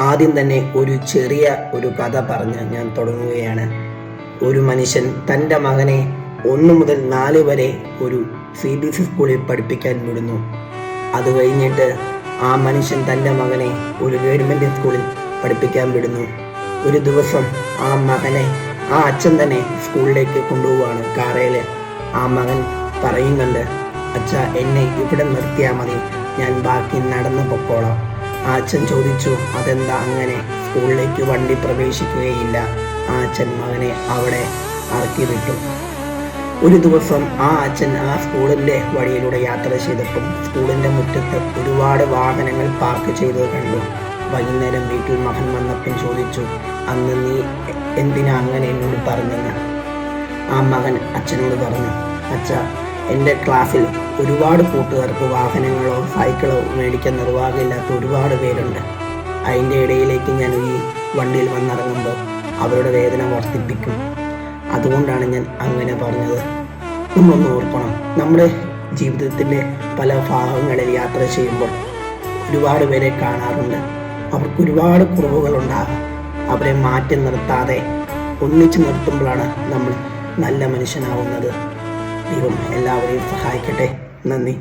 ആദ്യം തന്നെ ഒരു ചെറിയ കഥ പറഞ്ഞ് ഞാൻ തുടങ്ങുകയാണ്. ഒരു മനുഷ്യൻ തൻ്റെ മകനെ 1 മുതൽ 4 വരെ ഒരു CBSE സ്കൂളിൽ പഠിപ്പിക്കാൻ വിടുന്നു. അത് കഴിഞ്ഞിട്ട് ആ മനുഷ്യൻ തൻ്റെ മകനെ ഒരു ഗവൺമെൻറ് സ്കൂളിൽ പഠിപ്പിക്കാൻ വിടുന്നു. ഒരു ദിവസം ആ മകനെ ആ അച്ഛൻ തന്നെ സ്കൂളിലേക്ക് കൊണ്ടുപോവാണ് കാറയിൽ. ആ മകൻ പറയുന്നുണ്ട്, അച്ഛാ എന്നെ ഇവിടെ നിർത്തിയാൽ മതി, ഞാൻ ബാക്കി നടന്നു പൊക്കോളാം. ആ അച്ഛൻ ചോദിച്ചു, അതെന്താ അങ്ങനെ? സ്കൂളിലേക്ക് വണ്ടി പ്രവേശിക്കുകയില്ല. ആ അച്ഛൻ മകനെ അവിടെ ഇറക്കി വിട്ടു. ഒരു ദിവസം ആ അച്ഛൻ ആ സ്കൂളിൻ്റെ വഴിയിലൂടെ യാത്ര ചെയ്തപ്പോൾ സ്കൂളിൻ്റെ മുറ്റത്ത് ഒരുപാട് വാഹനങ്ങൾ പാർക്ക് ചെയ്തത് കണ്ടു. വൈകുന്നേരം വീട്ടിൽ മകൻ വന്നപ്പോൾ ചോദിച്ചു, അന്ന് നീ എന്തിനാ അങ്ങനെ എന്നോട് പറഞ്ഞെന്ന്? ആ മകൻ അച്ഛനോട് പറഞ്ഞു, അച്ഛാ എൻ്റെ ക്ലാസ്സിൽ ഒരുപാട് കൂട്ടുകാർക്ക് വാഹനങ്ങളോ സൈക്കിളോ മേടിക്കാൻ നിർവാഹമില്ലാത്ത ഒരുപാട് പേരുണ്ട്. അതിൻ്റെ ഇടയിലേക്ക് ഞാൻ ഈ വണ്ടിയിൽ വന്നിറങ്ങുമ്പോൾ അവരുടെ വേദന വർദ്ധിപ്പിക്കും. അതുകൊണ്ടാണ് ഞാൻ അങ്ങനെ പറഞ്ഞത്. നമ്മളൊന്ന് ഓർക്കണം, നമ്മുടെ ജീവിതത്തിൻ്റെ പല ഭാഗങ്ങളിൽ യാത്ര ചെയ്യുമ്പോൾ ഒരുപാട് പേരെ കാണാറുണ്ട്. അവർക്ക് ഒരുപാട് കുറവുകളുണ്ടാകും. അവരെ മാറ്റി നിർത്താതെ ഒന്നിച്ചു നിർത്തുമ്പോഴാണ് നമ്മൾ നല്ല മനുഷ്യനാവുന്നത്. ദൈവം എല്ലാവരെയും സഹായിക്കട്ടെ. നന്ദി.